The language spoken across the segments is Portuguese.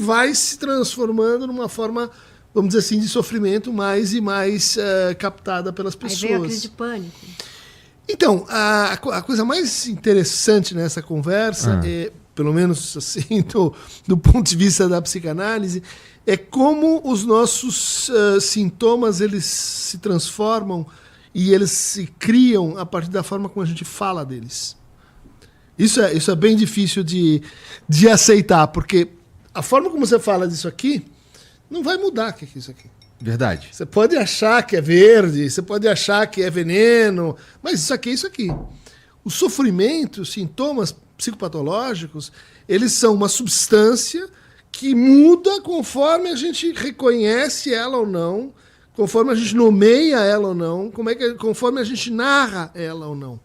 vai se transformando numa forma, vamos dizer assim, de sofrimento mais e mais captada pelas pessoas. Aí veio a crise de pânico. Então, a coisa mais interessante nessa conversa, pelo menos assim, do ponto de vista da psicanálise, é como os nossos sintomas eles se transformam e eles se criam a partir da forma como a gente fala deles. Isso é bem difícil de aceitar, porque a forma como você fala disso aqui não vai mudar o que é isso aqui. Verdade. Você pode achar que é verde, você pode achar que é veneno, mas isso aqui é isso aqui. O sofrimento, os sintomas psicopatológicos, eles são uma substância que muda conforme a gente reconhece ela ou não, conforme a gente nomeia ela ou não, conforme a gente narra ela ou não.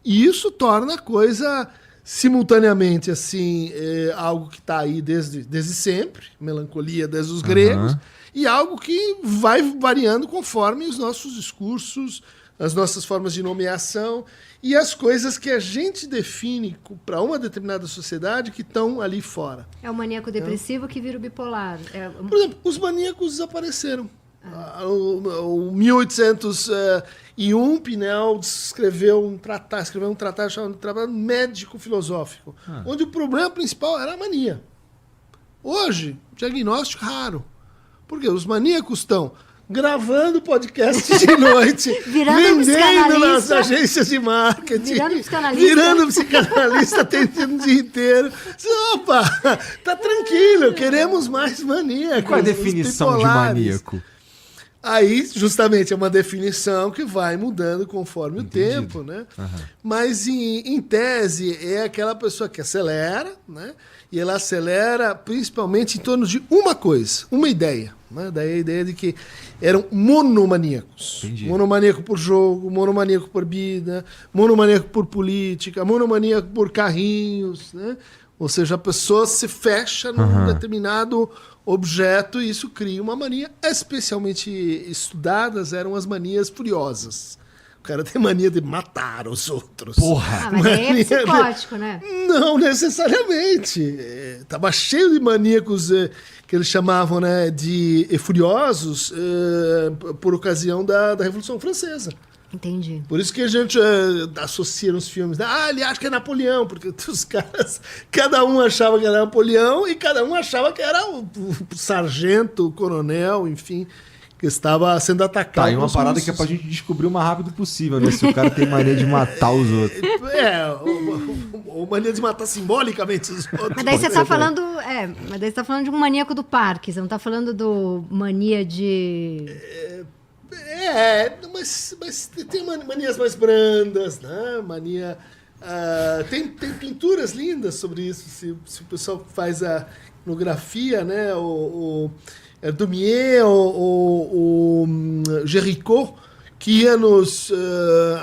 E isso torna a coisa simultaneamente assim, algo que está aí desde sempre, melancolia desde os gregos, e algo que vai variando conforme os nossos discursos, as nossas formas de nomeação e as coisas que a gente define para uma determinada sociedade que estão ali fora. É o maníaco depressivo que vira o bipolar. Por exemplo, os maníacos desapareceram. O 1801, Pinel escreveu um tratado chamado Tratado Médico Filosófico, onde o problema principal era a mania. Hoje, diagnóstico raro. Porque os maníacos estão gravando podcast de noite, vendendo nas agências de marketing, virando psicanalista, tentando o dia inteiro. Opa, tá tranquilo, queremos mais maníacos. Qual é a definição de maníaco? Aí, justamente, é uma definição que vai mudando conforme o tempo, né? Mas, em tese, é aquela pessoa que acelera, né? E ela acelera principalmente em torno de uma coisa, uma ideia. Né? Daí a ideia de que eram monomaníacos. Entendi. Monomaníaco por jogo, monomaníaco por bebida, monomaníaco por política, monomaníaco por carrinhos, né? Ou seja, a pessoa se fecha num determinado objeto e isso cria uma mania. Especialmente estudadas eram as manias furiosas. O cara tem mania de matar os outros. Porra! Mas aí é psicótico, né? Não necessariamente. Tava cheio de maníacos que eles chamavam, né, de furiosos por ocasião da Revolução Francesa. Entendi. Por isso que a gente associa nos filmes. Ele acha que é Napoleão, porque os caras, cada um achava que era Napoleão e cada um achava que era o sargento, o coronel, enfim, que estava sendo atacado. Tá, e uma parada que é pra gente descobrir o mais rápido possível, né? Se o cara tem mania de matar os outros. Ou mania de matar simbolicamente os outros. Mas daí você tá falando. Mas daí você tá falando de um maníaco do parque, você não tá falando do mania de. Mas tem manias mais brandas, né? Mania. Tem pinturas lindas sobre isso. Se o pessoal faz a etnografia, né? O Daumier, o Géricault, que ia nos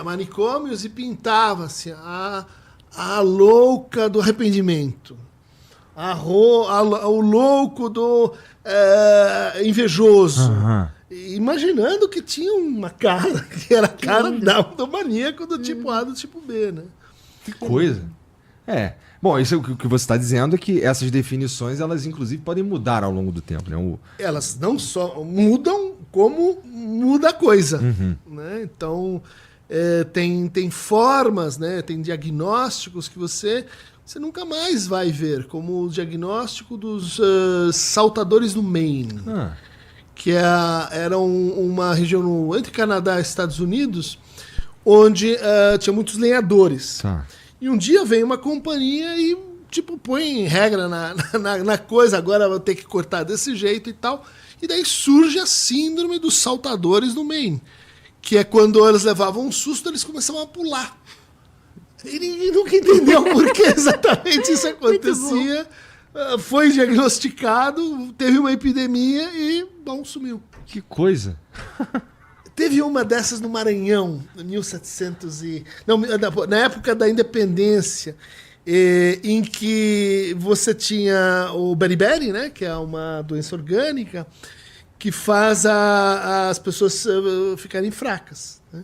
manicômios e pintava assim, a louca do arrependimento, o louco do invejoso. Imaginando que tinha uma cara, que era a cara do maníaco do tipo A do tipo B, né? Que coisa. Bom, isso é o que você está dizendo é que essas definições, elas inclusive podem mudar ao longo do tempo, né? Elas não só mudam, como muda a coisa. Né? Então, tem formas, né? Tem diagnósticos que você nunca mais vai ver, como o diagnóstico dos saltadores do Maine. Que era uma região entre Canadá e Estados Unidos, onde tinha muitos lenhadores. E um dia vem uma companhia e põe regra na coisa, agora vou ter que cortar desse jeito e tal. E daí surge a síndrome dos saltadores do Maine, que é quando eles levavam um susto, eles começavam a pular. E ninguém nunca entendeu por que exatamente isso acontecia. Foi diagnosticado, teve uma epidemia e, sumiu. Que coisa! Teve uma dessas no Maranhão, em 1700 na época da independência, em que você tinha o beriberi, né, que é uma doença orgânica que faz as pessoas ficarem fracas. Né?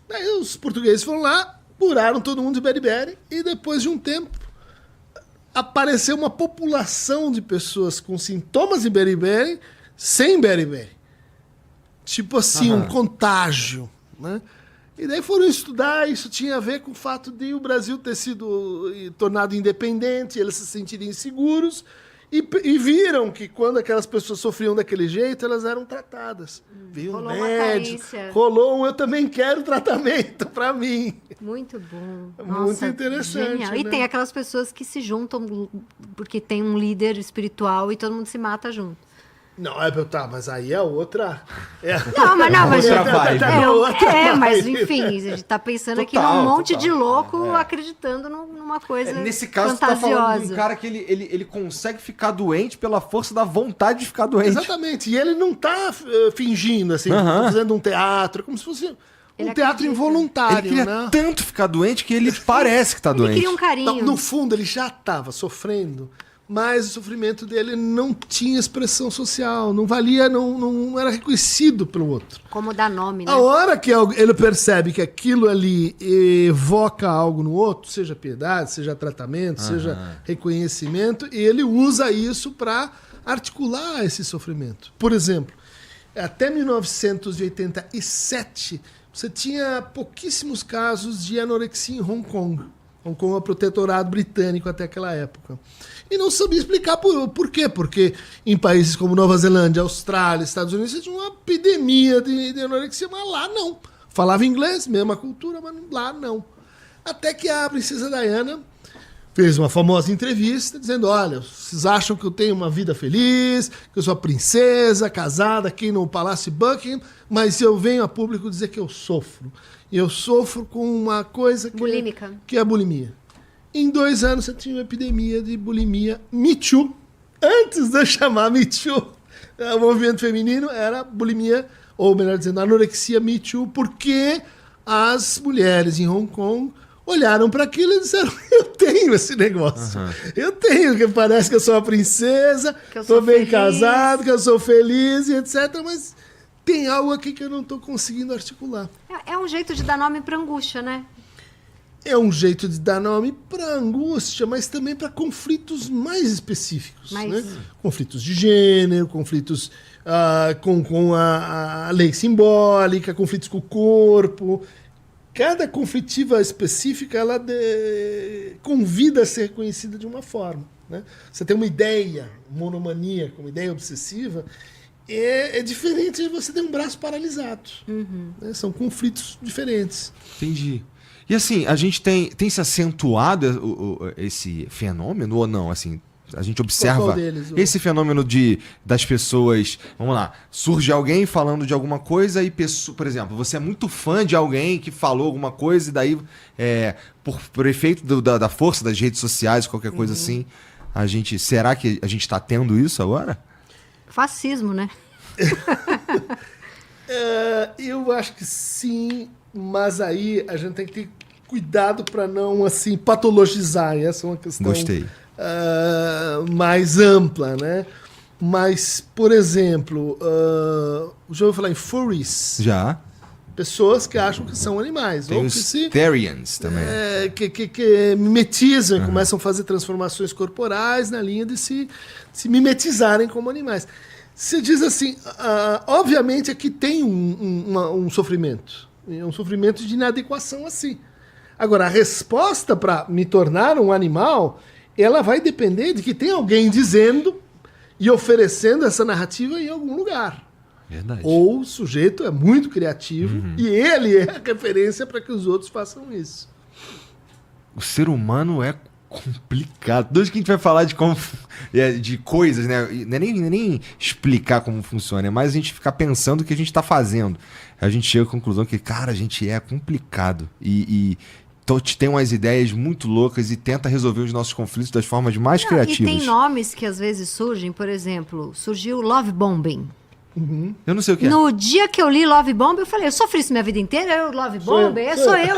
Daí os portugueses foram lá, curaram todo mundo de beriberi e depois de um tempo apareceu uma população de pessoas com sintomas de beriberi sem beriberi. Tipo assim, um contágio, né? E daí foram estudar, isso tinha a ver com o fato de o Brasil ter sido tornado independente, eles se sentirem inseguros, e viram que quando aquelas pessoas sofriam daquele jeito, elas eram tratadas. Veio um rolou uma médico, carência. rolou um eu também quero tratamento para mim. Muito bom. Muito interessante, Genial. E né? tem aquelas pessoas que se juntam porque tem um líder espiritual e todo mundo se mata junto. Não, tá, mas aí é outra... Não, mas Outra vibe. Mas enfim, a gente tá pensando aqui Total, num monte total. de louco acreditando numa coisa Nesse caso, fantasiosa. você tá falando de um cara que ele consegue ficar doente pela força da vontade de ficar doente. Exatamente, e ele não tá fingindo, assim, Aham. fazendo um teatro, como se fosse Ele um teatro acredita. Ele involuntário, queria né? tanto ficar doente que ele parece que tá Ele doente. queria um carinho. Não, no fundo, ele já estava sofrendo, mas o sofrimento dele não tinha expressão social, não valia, não era reconhecido pelo outro. Como dar nome, né? A hora que ele percebe que aquilo ali evoca algo no outro, seja piedade, seja tratamento, seja reconhecimento, ele usa isso para articular esse sofrimento. Por exemplo, até 1987, você tinha pouquíssimos casos de anorexia em Hong Kong. Hong Kong é um protetorado britânico até aquela época. E não sabia explicar por quê. Porque em países como Nova Zelândia, Austrália, Estados Unidos, você tinha uma epidemia de anorexia, mas lá não. Falava inglês, mesma cultura, mas lá não. Até que a princesa Diana fez uma famosa entrevista dizendo, olha, vocês acham que eu tenho uma vida feliz, que eu sou a princesa, casada aqui no Palácio Buckingham, mas eu venho a público dizer que eu sofro. E eu sofro com uma coisa Bulímica. que é a bulimia. Em 2 anos você tinha uma epidemia de bulimia Me Too. Antes de eu chamar Me Too, o movimento feminino era bulimia, ou melhor dizendo, anorexia Me Too, porque as mulheres em Hong Kong olharam para aquilo e disseram, eu tenho esse negócio. Eu tenho, que parece que eu sou uma princesa, Que eu estou sou bem feliz. casado, que eu sou feliz e etc. Mas tem algo aqui que eu não estou conseguindo articular. É um jeito de dar nome pra angústia, né? É um jeito de dar nome para angústia, mas também para conflitos mais específicos. Mas- Né? Conflitos de gênero, conflitos com a lei simbólica, conflitos com o corpo. Cada conflitiva específica, ela convida a ser reconhecida de uma forma. Né? Você tem uma ideia monomaníaca, uma ideia obsessiva, é diferente de você ter um braço paralisado. Né? São conflitos diferentes. Entendi. E assim, a gente tem se acentuado esse fenômeno ou não? Assim, a gente observa Qual deles? esse fenômeno das pessoas. Vamos lá, surge alguém falando de alguma coisa e, por exemplo, você é muito fã de alguém que falou alguma coisa e daí, por efeito da força das redes sociais, qualquer coisa assim, será que a gente está tendo isso agora? Fascismo, né? Eu acho que sim, mas aí a gente tem que ter cuidado para não assim patologizar. Essa é uma questão Gostei. Mais ampla, né? Mas, por exemplo, já ouviu falar em furries? Já. Pessoas que acham que são animais. Tem ou os que se Therians também. que mimetizam, começam a fazer transformações corporais na linha de se mimetizarem como animais. Você diz assim, obviamente aqui tem um sofrimento. É um sofrimento de inadequação assim. Agora, a resposta para me tornar um animal, ela vai depender de que tem alguém dizendo e oferecendo essa narrativa em algum lugar. Verdade. Ou o sujeito é muito criativo e ele é a referência para que os outros façam isso. O ser humano é complicado. Desde que a gente vai falar de coisas, né? Não é nem explicar como funciona, é mais a gente ficar pensando o que a gente está fazendo. A gente chega à conclusão que, cara, a gente é complicado. Tem umas ideias muito loucas e tenta resolver os nossos conflitos das formas mais criativas. E tem nomes que às vezes surgem, por exemplo, surgiu Love Bombing. Eu não sei o que é. No dia que eu li Love Bombing, eu falei, eu sofri isso minha vida inteira, eu Love Bombing, sou eu.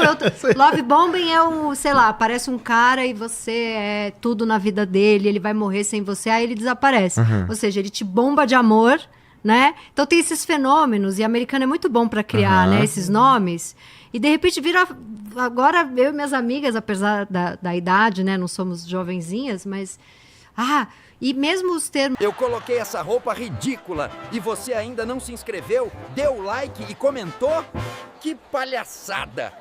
Love Bombing é sei lá, aparece um cara e você é tudo na vida dele, ele vai morrer sem você, aí ele desaparece. Ou seja, ele te bomba de amor, né? Então tem esses fenômenos, e americano é muito bom para criar, né, esses nomes. E de repente vira... Agora, eu e minhas amigas, apesar da idade, né, não somos jovenzinhas, mas... E mesmo os termos... Eu coloquei essa roupa ridícula e você ainda não se inscreveu, deu like e comentou? Que palhaçada!